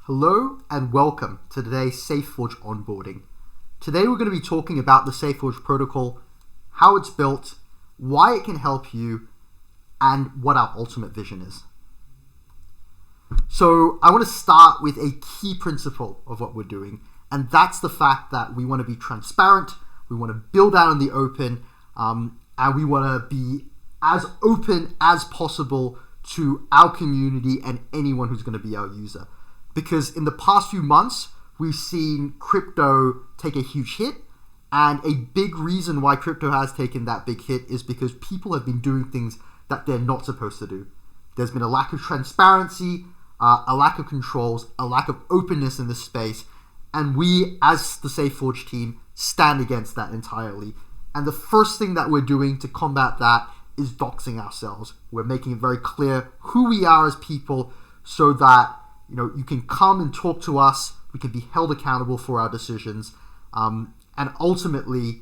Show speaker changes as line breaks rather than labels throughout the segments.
Hello and welcome to today's Safeforge Onboarding. Today we're going to be talking about the Safeforge protocol, how it's built, why it can help you, and what our ultimate vision is. So I want to start with a key principle of what we're doing, and that's the fact that we want to be transparent, we want to build out in the open, and we want to be as open as possible to our community and anyone who's going to be our user. Because in the past few months, we've seen crypto take a huge hit, and a big reason why crypto has taken that big hit is because people have been doing things that they're not supposed to do. There's been a lack of transparency, a lack of controls, a lack of openness in this space, and we, as the Safeforge team, stand against that entirely. And the first thing that we're doing to combat that is doxing ourselves. We're making it very clear who we are as people so that you can come and talk to us. We can be held accountable for our decisions. And ultimately,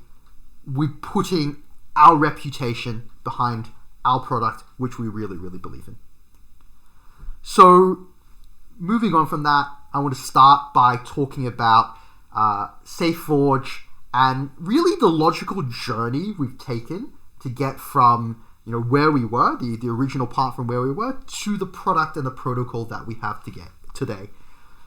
we're putting our reputation behind our product, which we really, really believe in. So moving on from that, I want to start by talking about Safeforge and really the logical journey we've taken to get from where we were, the original part from where we were, to the product and the protocol that we have today.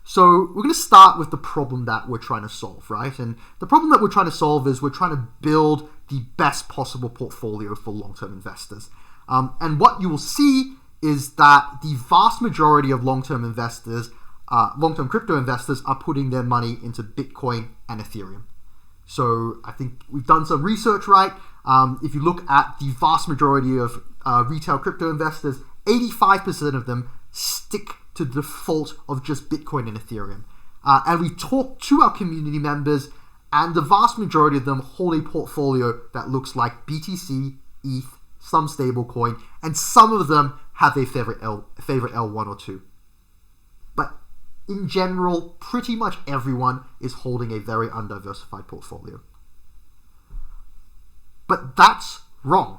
So we're going to start with the problem that we're trying to solve, right? And the problem that we're trying to solve is we're trying to build the best possible portfolio for long-term investors. And what you will see is that the vast majority of long-term investors, long-term crypto investors, are putting their money into Bitcoin and Ethereum. So I think we've done some research, right? If you look at the vast majority of retail crypto investors, 85% of them stick to the default of just Bitcoin and Ethereum. And we talked to our community members, and the vast majority of them hold a portfolio that looks like BTC, ETH, some stablecoin, and some of them have a favorite L1 or 2. But in general, pretty much everyone is holding a very undiversified portfolio. But that's wrong.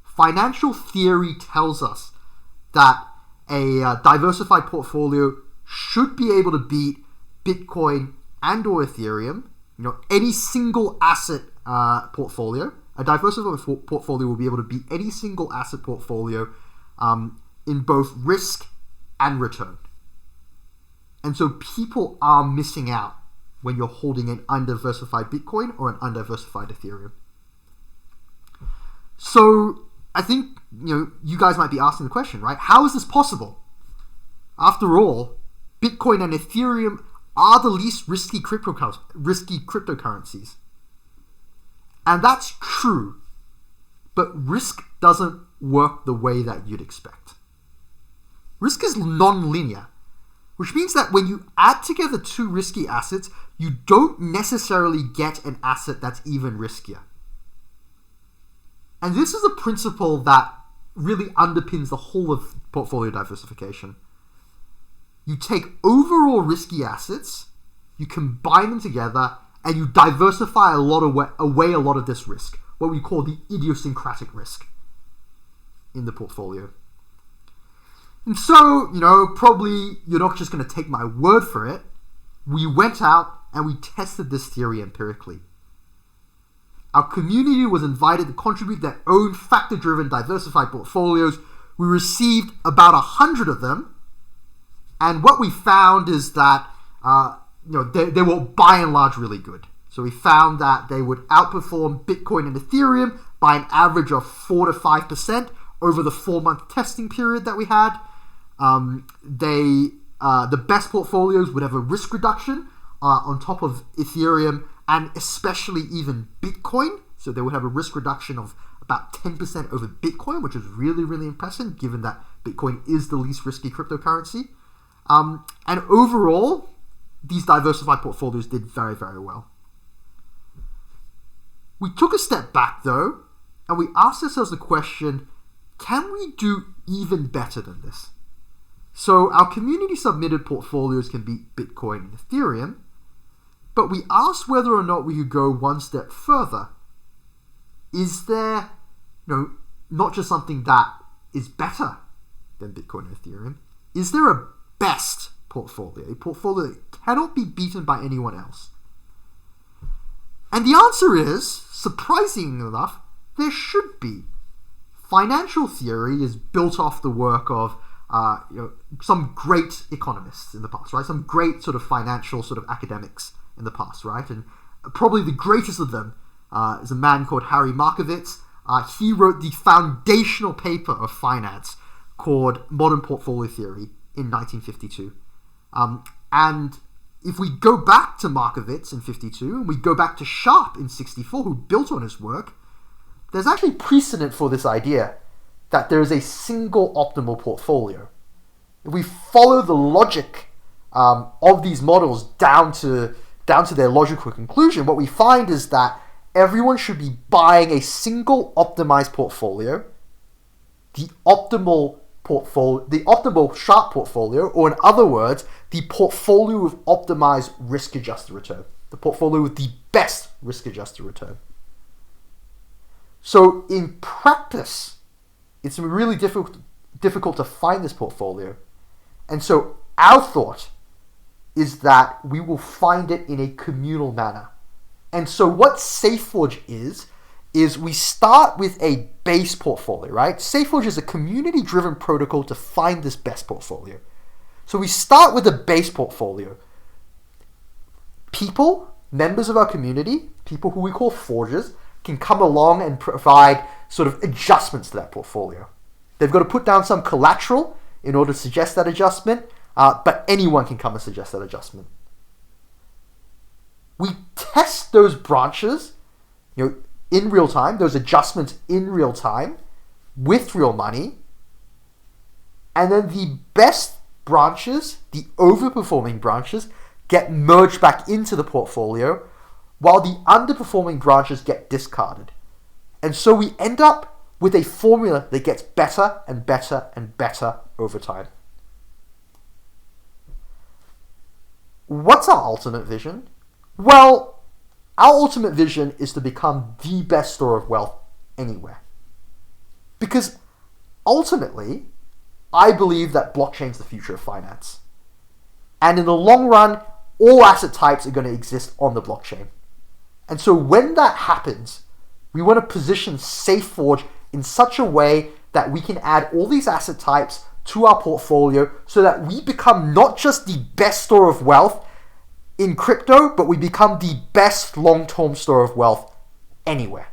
Financial theory tells us that a diversified portfolio should be able to beat Bitcoin and or Ethereum. Any single asset portfolio, a diversified portfolio will be able to beat any single asset portfolio in both risk and return. And so people are missing out when you're holding an undiversified Bitcoin or an undiversified Ethereum. So I think you guys might be asking the question, right? How is this possible? After all, Bitcoin and Ethereum are the least risky cryptocurrencies. And that's true, but risk doesn't work the way that you'd expect. Risk is non-linear, which means that when you add together two risky assets, you don't necessarily get an asset that's even riskier. And this is a principle that really underpins the whole of portfolio diversification. You take overall risky assets, you combine them together, and you diversify away a lot of this risk, what we call the idiosyncratic risk in the portfolio. And so, probably you're not just going to take my word for it. We went out and we tested this theory empirically. Our community was invited to contribute their own factor-driven diversified portfolios. We received about 100 of them. And what we found is that they were by and large really good. So we found that they would outperform Bitcoin and Ethereum by an average of 4 to 5% over the 4-month testing period that we had. The best portfolios would have a risk reduction on top of Ethereum and especially even Bitcoin. So they would have a risk reduction of about 10% over Bitcoin, which is really, really impressive given that Bitcoin is the least risky cryptocurrency. And overall, these diversified portfolios did very, very well. We took a step back though, and we asked ourselves the question, can we do even better than this? So our community submitted portfolios can beat Bitcoin and Ethereum, but we asked whether or not we could go one step further. Is there, not just something that is better than Bitcoin and Ethereum, is there a best portfolio, a portfolio that cannot be beaten by anyone else? And the answer is, surprisingly enough, there should be. Financial theory is built off the work of some great economists in the past, right? Some great sort of financial sort of academics in the past, right? And probably the greatest of them is a man called Harry Markowitz. He wrote the foundational paper of finance called Modern Portfolio Theory in 1952. And if we go back to Markowitz in 52, and we go back to Sharpe in 64, who built on his work, there's actually precedent for this idea that there is a single optimal portfolio. If we follow the logic of these models down to their logical conclusion, what we find is that everyone should be buying a single optimized portfolio, the optimal Sharpe portfolio, or in other words, the portfolio with optimized risk-adjusted return, the portfolio with the best risk-adjusted return. So in practice, it's really difficult to find this portfolio. And so our thought is that we will find it in a communal manner. And so what Safeforge is we start with a base portfolio, right? Safeforge is a community-driven protocol to find this best portfolio. So we start with a base portfolio. People, members of our community, people who we call forgers, can come along and provide sort of adjustments to that portfolio. They've got to put down some collateral in order to suggest that adjustment, but anyone can come and suggest that adjustment. We test those branches, in real time, those adjustments in real time, with real money, and then the best branches, the overperforming branches, get merged back into the portfolio, while the underperforming branches get discarded. And so we end up with a formula that gets better and better and better over time. What's our ultimate vision? Well, our ultimate vision is to become the best store of wealth anywhere. Because ultimately, I believe that blockchain is the future of finance. And in the long run, all asset types are going to exist on the blockchain. And so when that happens, we want to position Safeforge in such a way that we can add all these asset types to our portfolio so that we become not just the best store of wealth in crypto, but we become the best long-term store of wealth anywhere.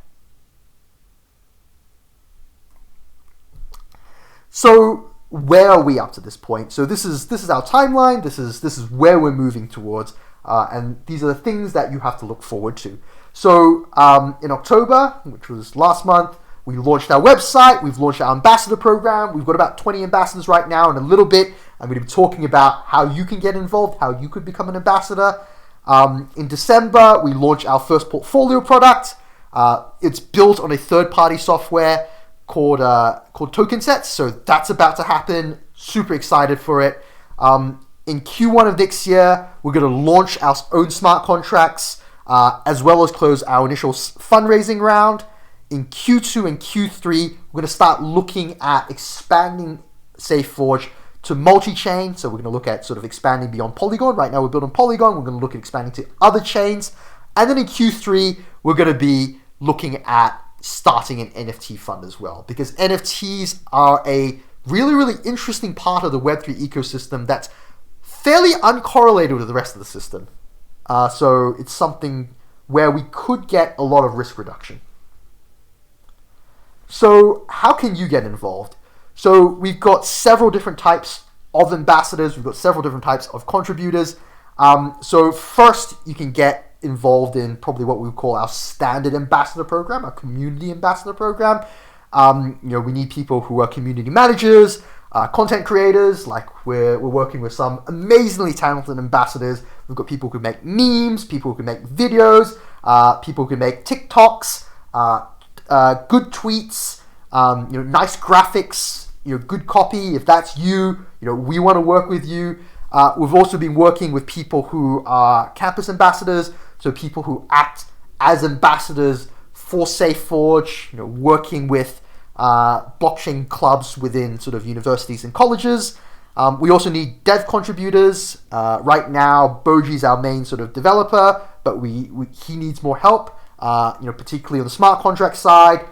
So where are we up to this point? So this is our timeline. This is where we're moving towards. And these are the things that you have to look forward to. So in October, which was last month, we launched our website. We've launched our ambassador program. We've got about 20 ambassadors right now. In a little bit, I'm going to be talking about how you can get involved, how you could become an ambassador. In December, we launched our first portfolio product. It's built on a third-party software called Token Sets. So that's about to happen. Super excited for it. In Q1 of next year, we're going to launch our own smart contracts, as well as close our initial fundraising round. In Q2 and Q3, we're going to start looking at expanding Safeforge to multi-chain. So we're going to look at sort of expanding beyond Polygon. Right now we're building Polygon. We're going to look at expanding to other chains. And then in Q3, we're going to be looking at starting an NFT fund as well. Because NFTs are a really, really interesting part of the Web3 ecosystem that's fairly uncorrelated with the rest of the system. So it's something where we could get a lot of risk reduction. So how can you get involved? So we've got several different types of ambassadors. We've got several different types of contributors. So first, you can get involved in probably what we would call our standard ambassador program, our community ambassador program. We need people who are community managers, content creators. Like we're working with some amazingly talented ambassadors. We've got people who can make memes, people who can make videos, people who can make TikToks, good tweets, nice graphics, good copy. If that's you, we want to work with you. We've also been working with people who are campus ambassadors, so people who act as ambassadors for Safeforge, working with blockchain clubs within sort of universities and colleges. We also need dev contributors. Right now, Boji's our main sort of developer, but he needs more help, particularly on the smart contract side.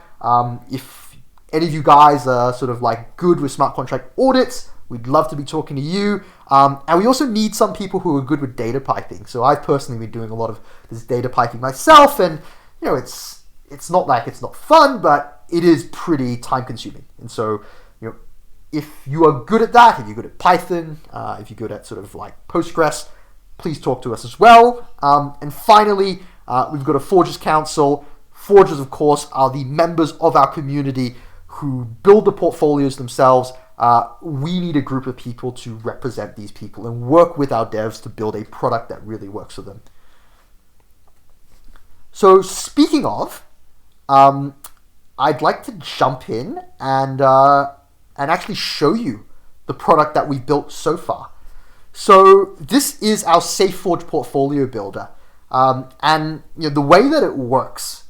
If any of you guys are sort of like good with smart contract audits, we'd love to be talking to you. And we also need some people who are good with data piping. So I've personally been doing a lot of this data piping myself, and it's not like it's not fun, but it is pretty time consuming. And so, if you are good at that, if you're good at Python, if you're good at sort of like Postgres, please talk to us as well. And finally, we've got a Forgers Council. Forgers, of course, are the members of our community who build the portfolios themselves. We need a group of people to represent these people and work with our devs to build a product that really works for them. So speaking of, I'd like to jump in and actually show you the product that we've built so far. So this is our Safeforge portfolio builder. And the way that it works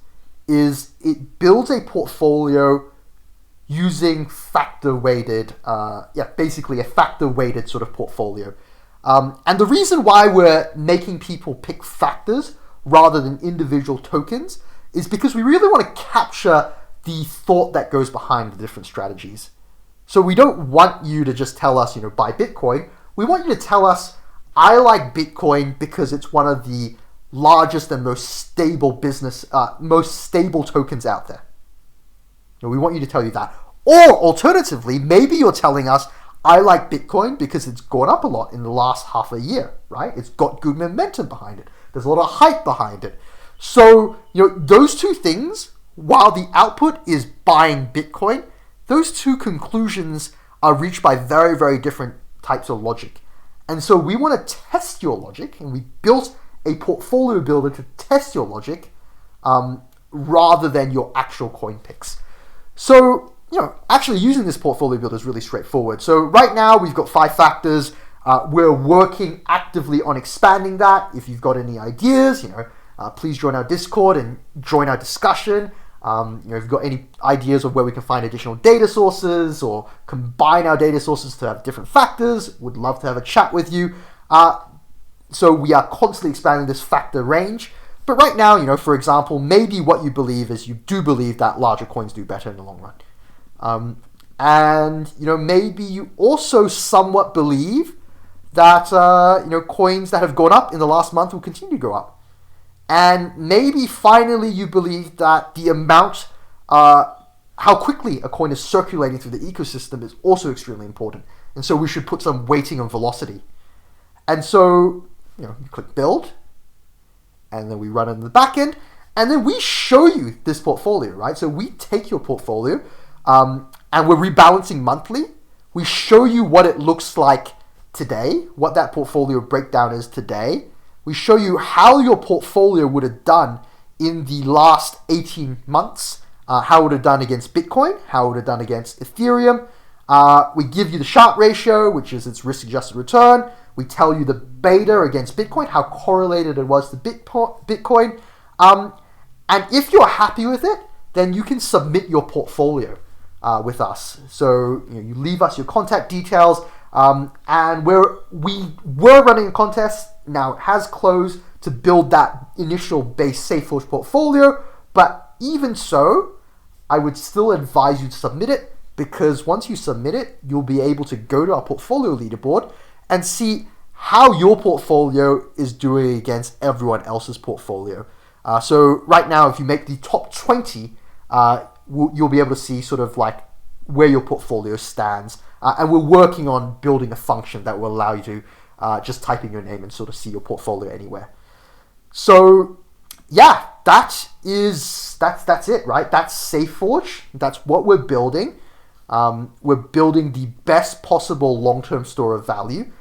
is it builds a portfolio using factor-weighted, basically a factor-weighted sort of portfolio. And the reason why we're making people pick factors rather than individual tokens is because we really want to capture the thought that goes behind the different strategies. So we don't want you to just tell us, buy Bitcoin. We want you to tell us, I like Bitcoin because it's one of the largest and most stable tokens out there. We want you to tell you that. Or alternatively, maybe you're telling us, I like Bitcoin because it's gone up a lot in the last half a year, right? It's got good momentum behind it. There's a lot of hype behind it. So, those two things, while the output is buying Bitcoin, those two conclusions are reached by very, very different types of logic. And so we want to test your logic, and we built a portfolio builder to test your logic rather than your actual coin picks. So, actually using this portfolio builder is really straightforward. So right now we've got 5 factors. We're working actively on expanding that. If you've got any ideas, please join our Discord and join our discussion. If you've got any ideas of where we can find additional data sources or combine our data sources to have different factors, would love to have a chat with you. So we are constantly expanding this factor range. But right now, for example, maybe what you believe is you do believe that larger coins do better in the long run. And maybe you also somewhat believe that coins that have gone up in the last month will continue to go up. And maybe finally you believe that the amount, how quickly a coin is circulating through the ecosystem is also extremely important. And so we should put some weighting on velocity. And so, you click build, and then we run it in the back end, and then we show you this portfolio, right? So we take your portfolio, and we're rebalancing monthly. We show you what it looks like today, what that portfolio breakdown is today. We show you how your portfolio would have done in the last 18 months, how it would have done against Bitcoin, how it would have done against Ethereum. We give you the Sharpe ratio, which is its risk-adjusted return. We tell you the beta against Bitcoin, how correlated it was to Bitcoin. And if you're happy with it, then you can submit your portfolio with us. So you leave us your contact details, and we were running a contest. Now it has closed to build that initial base Safeforge portfolio, but even so, I would still advise you to submit it, because once you submit it, you'll be able to go to our portfolio leaderboard and see how your portfolio is doing against everyone else's portfolio. So right now, if you make the top 20, you'll be able to see sort of like where your portfolio stands. And we're working on building a function that will allow you to just type in your name and sort of see your portfolio anywhere. So yeah, that's it, right? That's Safeforge. That's what we're building. We're building the best possible long-term store of value.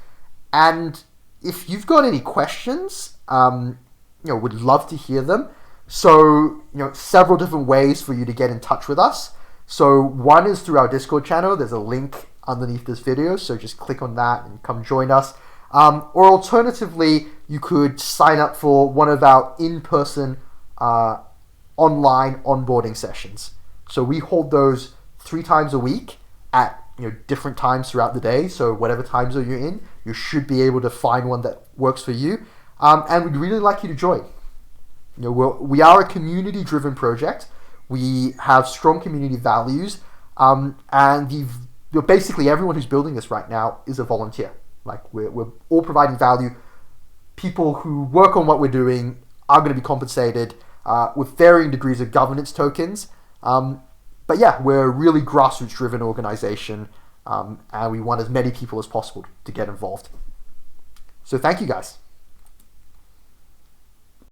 And if you've got any questions, would love to hear them. So, several different ways for you to get in touch with us. So one is through our Discord channel. There's a link underneath this video, so just click on that and come join us. Or alternatively, you could sign up for one of our in-person online onboarding sessions. So we hold those 3 times a week at different times throughout the day. So whatever time zone you're in, you should be able to find one that works for you. And we'd really like you to join. We are a community-driven project. We have strong community values, and basically everyone who's building this right now is a volunteer. Like we're all providing value. People who work on what we're doing are going to be compensated with varying degrees of governance tokens. But yeah, we're a really grassroots-driven organization, and we want as many people as possible to get involved. So thank you, guys.